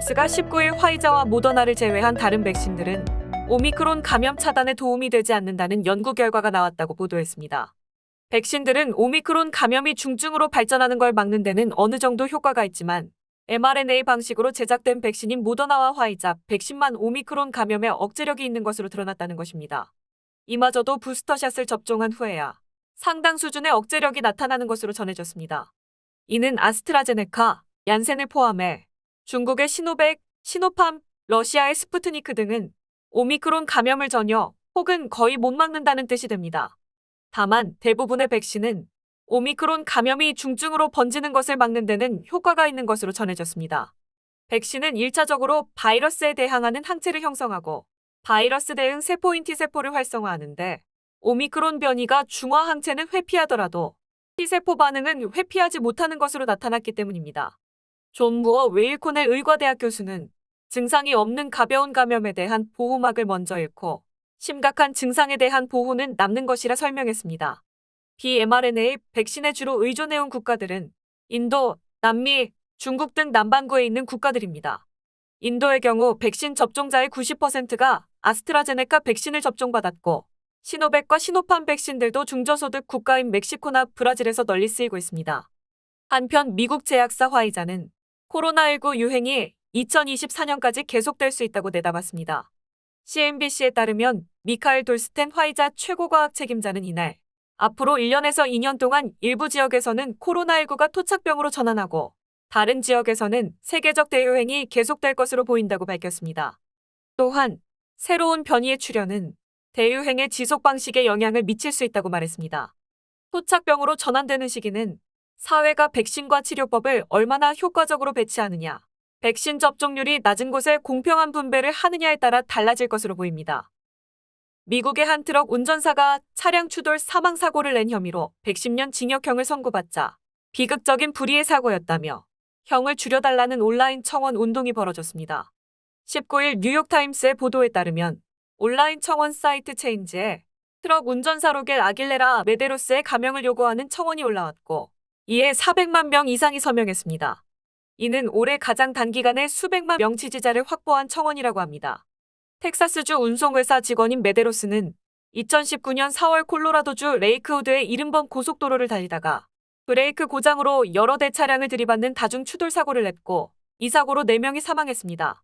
메데로스가 19일 화이자와 모더나를 제외한 다른 백신들은 오미크론 감염 차단에 도움이 되지 않는다는 연구 결과가 나왔다고 보도했습니다. 백신들은 오미크론 감염이 중증으로 발전하는 걸 막는 데는 어느 정도 효과가 있지만 mRNA 방식으로 제작된 백신인 모더나와 화이자 백신만 오미크론 감염에 억제력이 있는 것으로 드러났다는 것입니다. 이마저도 부스터샷을 접종한 후에야 상당 수준의 억제력이 나타나는 것으로 전해졌습니다. 이는 아스트라제네카, 얀센을 포함해 중국의 시노백, 시노팜, 러시아의 스푸트니크 등은 오미크론 감염을 전혀 혹은 거의 못 막는다는 뜻이 됩니다. 다만 대부분의 백신은 오미크론 감염이 중증으로 번지는 것을 막는 데는 효과가 있는 것으로 전해졌습니다. 백신은 1차적으로 바이러스에 대항하는 항체를 형성하고 바이러스 대응 세포인 T세포를 활성화하는데 오미크론 변이가 중화 항체는 회피하더라도 T세포 반응은 회피하지 못하는 것으로 나타났기 때문입니다. 존 무어 웨일코넬 의과대학 교수는 증상이 없는 가벼운 감염에 대한 보호막을 먼저 잃고 심각한 증상에 대한 보호는 남는 것이라 설명했습니다. mRNA 백신에 주로 의존해온 국가들은 인도, 남미, 중국 등 남반구에 있는 국가들입니다. 인도의 경우 백신 접종자의 90%가 아스트라제네카 백신을 접종받았고 시노백과 시노팜 백신들도 중저소득 국가인 멕시코나 브라질에서 널리 쓰이고 있습니다. 한편 미국 제약사 화이자는 코로나19 유행이 2024년까지 계속될 수 있다고 내다봤습니다. CNBC에 따르면 미카엘 돌스텐 화이자 최고과학 책임자는 이날 앞으로 1년에서 2년 동안 일부 지역에서는 코로나19가 토착병으로 전환하고 다른 지역에서는 세계적 대유행이 계속될 것으로 보인다고 밝혔습니다. 또한 새로운 변이의 출현은 대유행의 지속 방식에 영향을 미칠 수 있다고 말했습니다. 토착병으로 전환되는 시기는 사회가 백신과 치료법을 얼마나 효과적으로 배치하느냐, 백신 접종률이 낮은 곳에 공평한 분배를 하느냐에 따라 달라질 것으로 보입니다. 미국의 한 트럭 운전사가 차량 추돌 사망 사고를 낸 혐의로 110년 징역형을 선고받자 비극적인 불의의 사고였다며 형을 줄여달라는 온라인 청원 운동이 벌어졌습니다. 19일 뉴욕타임스의 보도에 따르면 온라인 청원 사이트 체인지에 트럭 운전사 로겔 아길레라 메데로스의 감형을 요구하는 청원이 올라왔고 이에 400만 명 이상이 서명했습니다. 이는 올해 가장 단기간에 수백만 명 지지자를 확보한 청원이라고 합니다. 텍사스주 운송회사 직원인 메데로스는 2019년 4월 콜로라도주 레이크우드의 70번 고속도로를 달리다가 브레이크 고장으로 여러 대 차량을 들이받는 다중 추돌 사고를 냈고 이 사고로 4명이 사망했습니다.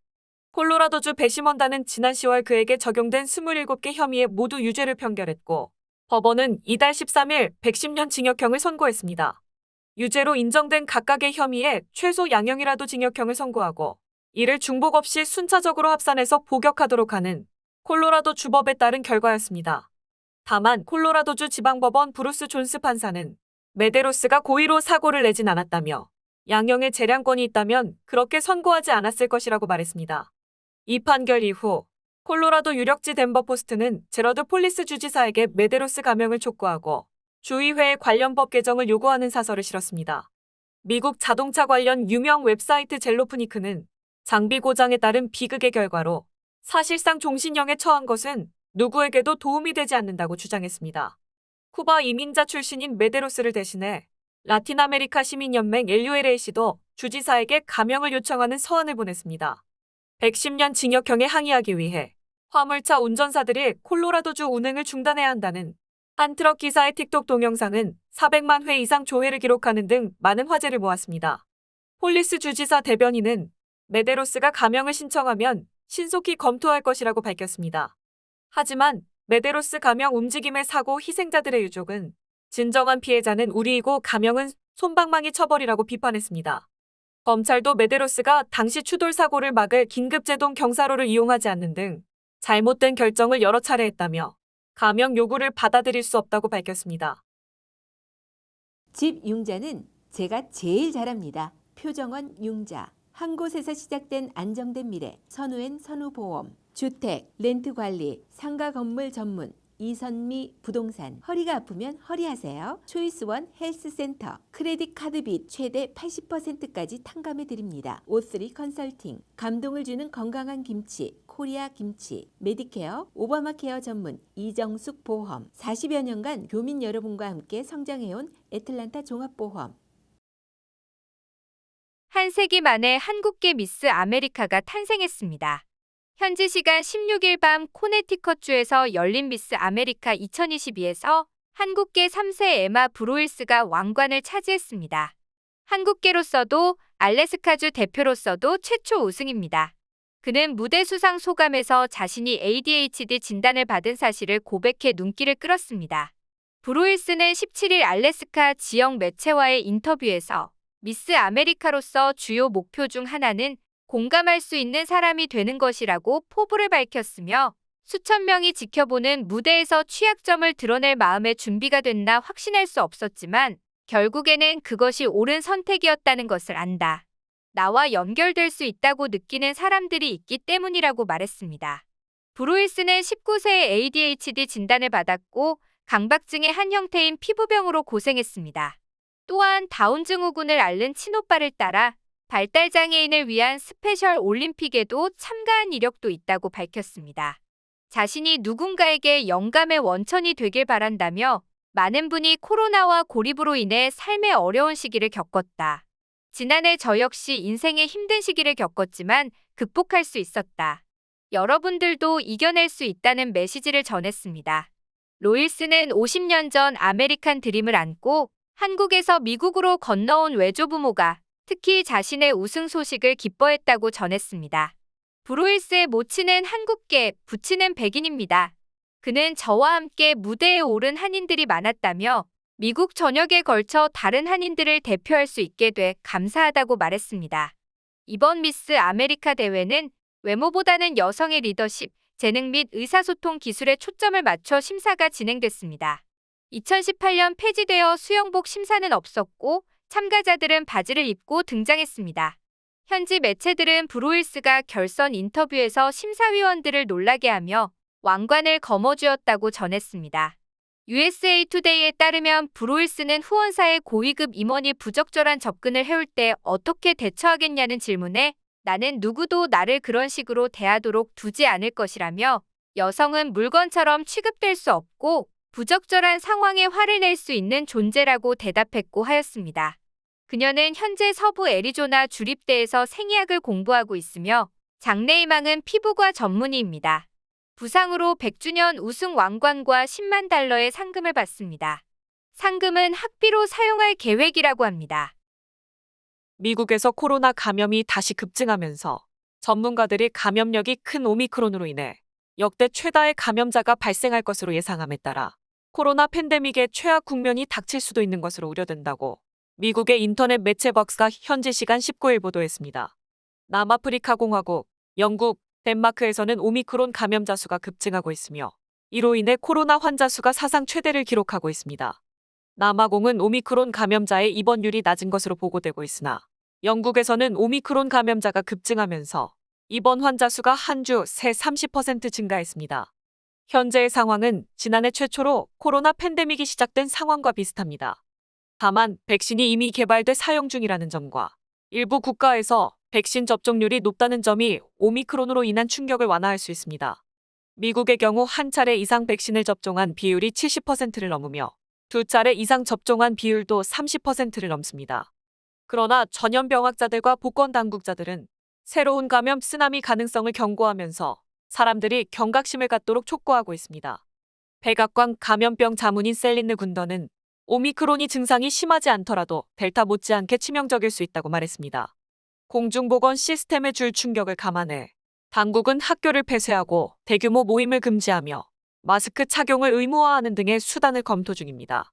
콜로라도주 배심원단은 지난 10월 그에게 적용된 27개 혐의에 모두 유죄를 판결했고 법원은 이달 13일 110년 징역형을 선고했습니다. 유죄로 인정된 각각의 혐의에 최소 양형이라도 징역형을 선고하고 이를 중복 없이 순차적으로 합산해서 복역하도록 하는 콜로라도 주법에 따른 결과였습니다. 다만 콜로라도주 지방법원 브루스 존스 판사는 메데로스가 고의로 사고를 내진 않았다며 양형의 재량권이 있다면 그렇게 선고하지 않았을 것이라고 말했습니다. 이 판결 이후 콜로라도 유력지 덴버 포스트는 제러드 폴리스 주지사에게 메데로스 감형을 촉구하고 주의회에 관련 법 개정을 요구하는 사설을 실었습니다. 미국 자동차 관련 유명 웹사이트 젤로프니크는 장비 고장에 따른 비극의 결과로 사실상 종신형에 처한 것은 누구에게도 도움이 되지 않는다고 주장했습니다. 쿠바 이민자 출신인 메데로스를 대신해 라틴 아메리카 시민연맹 LULAC도 주지사에게 감형을 요청하는 서한을 보냈습니다. 110년 징역형에 항의하기 위해 화물차 운전사들이 콜로라도주 운행을 중단해야 한다는 한 트럭 기사의 틱톡 동영상은 400만 회 이상 조회를 기록하는 등 많은 화제를 모았습니다. 폴리스 주지사 대변인은 메데로스가 감형을 신청하면 신속히 검토할 것이라고 밝혔습니다. 하지만 메데로스 감형 움직임의 사고 희생자들의 유족은 진정한 피해자는 우리이고 감형은 솜방망이 처벌이라고 비판했습니다. 검찰도 메데로스가 당시 추돌 사고를 막을 긴급제동 경사로를 이용하지 않는 등 잘못된 결정을 여러 차례 했다며 감형 요구를 받아들일 수 없다고 밝혔습니다. 집 융자는 제가 제일 잘합니다. 표정원 융자. 한 곳에서 시작된 안정된 미래. 선우엔 선우보험. 주택, 렌트관리, 상가 건물 전문. 이선미 부동산. 허리가 아프면 허리하세요. 초이스원 헬스센터. 크레딧 카드 빚 최대 80%까지 탕감해 드립니다. O3 컨설팅. 감동을 주는 건강한 김치. 코리아 김치. 메디케어, 오바마케어 전문. 이정숙 보험. 40여 년간 교민 여러분과 함께 성장해온 애틀란타 종합보험. 한 세기 만에 한국계 미스 아메리카가 탄생했습니다. 현지 시간 16일 밤 코네티컷주에서 열린 미스 아메리카 2022에서 한국계 3세 에마 브로일스가 왕관을 차지했습니다. 한국계로서도 알래스카주 대표로서도 최초 우승입니다. 그는 무대 수상 소감에서 자신이 ADHD 진단을 받은 사실을 고백해 눈길을 끌었습니다. 브로일스는 17일 알래스카 지역 매체와의 인터뷰에서 미스 아메리카로서 주요 목표 중 하나는 공감할 수 있는 사람이 되는 것이라고 포부를 밝혔으며 수천 명이 지켜보는 무대에서 취약점을 드러낼 마음의 준비가 됐나 확신할 수 없었지만 결국에는 그것이 옳은 선택이었다는 것을 안다. 나와 연결될 수 있다고 느끼는 사람들이 있기 때문이라고 말했습니다. 브로일스는 19세에 ADHD 진단을 받았고 강박증의 한 형태인 피부병으로 고생했습니다. 또한 다운 증후군을 앓는 친오빠를 따라 발달장애인을 위한 스페셜 올림픽에도 참가한 이력도 있다고 밝혔습니다. 자신이 누군가에게 영감의 원천이 되길 바란다며 많은 분이 코로나와 고립으로 인해 삶의 어려운 시기를 겪었다. 지난해 저 역시 인생의 힘든 시기를 겪었지만 극복할 수 있었다. 여러분들도 이겨낼 수 있다는 메시지를 전했습니다. 로일스는 50년 전 아메리칸 드림을 안고 한국에서 미국으로 건너온 외조부모가 특히 자신의 우승 소식을 기뻐했다고 전했습니다. 브로일스의 모친은 한국계, 부친은 백인입니다. 그는 저와 함께 무대에 오른 한인들이 많았다며 미국 전역에 걸쳐 다른 한인들을 대표할 수 있게 돼 감사하다고 말했습니다. 이번 미스 아메리카 대회는 외모보다는 여성의 리더십, 재능 및 의사소통 기술에 초점을 맞춰 심사가 진행됐습니다. 2018년 폐지되어 수영복 심사는 없었고 참가자들은 바지를 입고 등장했습니다. 현지 매체들은 브로일스가 결선 인터뷰에서 심사위원들을 놀라게 하며 왕관을 거머쥐었다고 전했습니다. USA 투데이에 따르면 브로일스는 후원사의 고위급 임원이 부적절한 접근을 해올 때 어떻게 대처하겠냐는 질문에 나는 누구도 나를 그런 식으로 대하도록 두지 않을 것이라며 여성은 물건처럼 취급될 수 없고 부적절한 상황에 화를 낼 수 있는 존재라고 대답했고 하였습니다. 그녀는 현재 서부 애리조나 주립대에서 생의학을 공부하고 있으며 장래희망은 피부과 전문의입니다. 부상으로 100주년 우승 왕관과 10만 달러의 상금을 받습니다. 상금은 학비로 사용할 계획이라고 합니다. 미국에서 코로나 감염이 다시 급증하면서 전문가들이 감염력이 큰 오미크론으로 인해 역대 최다의 감염자가 발생할 것으로 예상함에 따라 코로나 팬데믹의 최악 국면이 닥칠 수도 있는 것으로 우려된다고 미국의 인터넷 매체 벅스가 현지 시간 19일 보도했습니다. 남아프리카 공화국, 영국, 덴마크에서는 오미크론 감염자 수가 급증하고 있으며 이로 인해 코로나 환자 수가 사상 최대를 기록하고 있습니다. 남아공은 오미크론 감염자의 입원율이 낮은 것으로 보고되고 있으나 영국에서는 오미크론 감염자가 급증하면서 입원 환자 수가 한 주 새 30% 증가했습니다. 현재의 상황은 지난해 최초로 코로나 팬데믹이 시작된 상황과 비슷합니다. 다만 백신이 이미 개발돼 사용 중이라는 점과 일부 국가에서 백신 접종률이 높다는 점이 오미크론으로 인한 충격을 완화할 수 있습니다. 미국의 경우 한 차례 이상 백신을 접종한 비율이 70%를 넘으며 두 차례 이상 접종한 비율도 30%를 넘습니다. 그러나 전염병학자들과 보건당국자들은 새로운 감염 쓰나미 가능성을 경고하면서 사람들이 경각심을 갖도록 촉구하고 있습니다. 백악관 감염병 자문인 셀린느 군더는 오미크론이 증상이 심하지 않더라도 델타 못지않게 치명적일 수 있다고 말했습니다. 공중보건 시스템에 줄 충격을 감안해 당국은 학교를 폐쇄하고 대규모 모임을 금지하며 마스크 착용을 의무화하는 등의 수단을 검토 중입니다.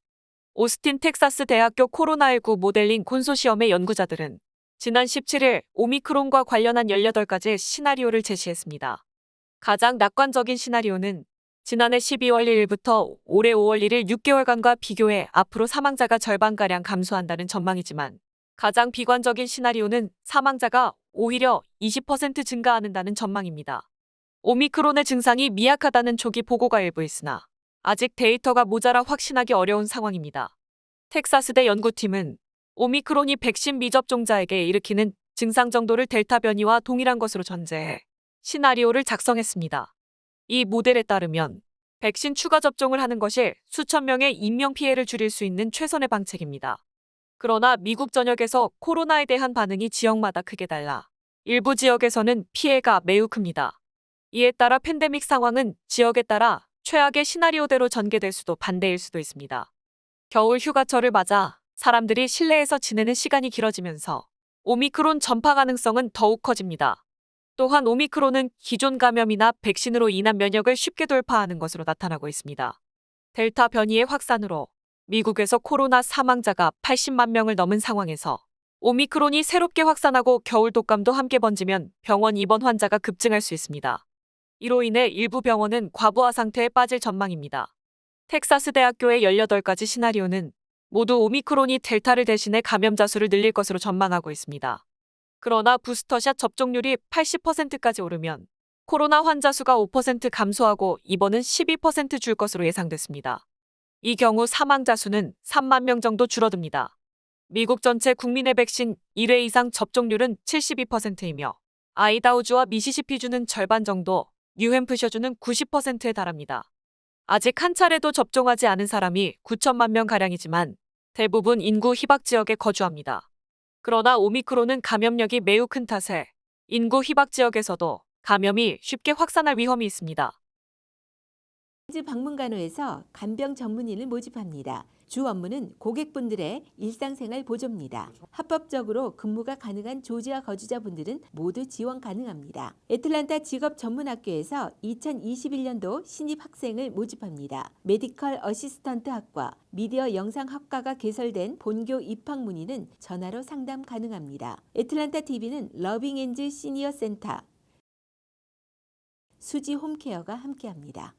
오스틴 텍사스 대학교 코로나19 모델링 콘소시엄의 연구자들은 지난 17일 오미크론과 관련한 18가지의 시나리오를 제시했습니다. 가장 낙관적인 시나리오는 지난해 12월 1일부터 올해 5월 1일 6개월간과 비교해 앞으로 사망자가 절반가량 감소한다는 전망이지만 가장 비관적인 시나리오는 사망자가 오히려 20% 증가한다는 전망입니다. 오미크론의 증상이 미약하다는 초기 보고가 일부 있으나 아직 데이터가 모자라 확신하기 어려운 상황입니다. 텍사스대 연구팀은 오미크론이 백신 미접종자에게 일으키는 증상 정도를 델타 변이와 동일한 것으로 전제해 시나리오를 작성했습니다. 이 모델에 따르면 백신 추가 접종을 하는 것이 수천 명의 인명 피해를 줄일 수 있는 최선의 방책입니다. 그러나 미국 전역에서 코로나에 대한 반응이 지역마다 크게 달라 일부 지역에서는 피해가 매우 큽니다. 이에 따라 팬데믹 상황은 지역에 따라 최악의 시나리오대로 전개될 수도 반대일 수도 있습니다. 겨울 휴가철을 맞아 사람들이 실내에서 지내는 시간이 길어지면서 오미크론 전파 가능성은 더욱 커집니다. 또한 오미크론은 기존 감염이나 백신으로 인한 면역을 쉽게 돌파하는 것으로 나타나고 있습니다. 델타 변이의 확산으로 미국에서 코로나 사망자가 80만 명을 넘은 상황에서 오미크론이 새롭게 확산하고 겨울 독감도 함께 번지면 병원 입원 환자가 급증할 수 있습니다. 이로 인해 일부 병원은 과부하 상태에 빠질 전망입니다. 텍사스 대학교의 18가지 시나리오는 모두 오미크론이 델타를 대신해 감염자 수를 늘릴 것으로 전망하고 있습니다. 그러나 부스터샷 접종률이 80%까지 오르면 코로나 환자 수가 5% 감소하고 입원은 12% 줄 것으로 예상됐습니다. 이 경우 사망자 수는 3만 명 정도 줄어듭니다. 미국 전체 국민의 백신 1회 이상 접종률은 72%이며 아이다호주와 미시시피주는 절반 정도, 뉴햄프셔주는 90%에 달합니다. 아직 한 차례도 접종하지 않은 사람이 9천만 명가량이지만 대부분 인구 희박 지역에 거주합니다. 그러나 오미크론은 감염력이 매우 큰 탓에 인구 희박 지역에서도 감염이 쉽게 확산할 위험이 있습니다. 방문간호에서 간병 전문의를 모집합니다. 주 업무는 고객분들의 일상생활 보조입니다. 합법적으로 근무가 가능한 조지아 거주자분들은 모두 지원 가능합니다. 애틀란타 직업전문학교에서 2021년도 신입 학생을 모집합니다. 메디컬 어시스턴트 학과, 미디어 영상학과가 개설된 본교 입학 문의는 전화로 상담 가능합니다. 애틀란타 TV는 러빙엔즈 시니어 센터, 수지 홈케어가 함께합니다.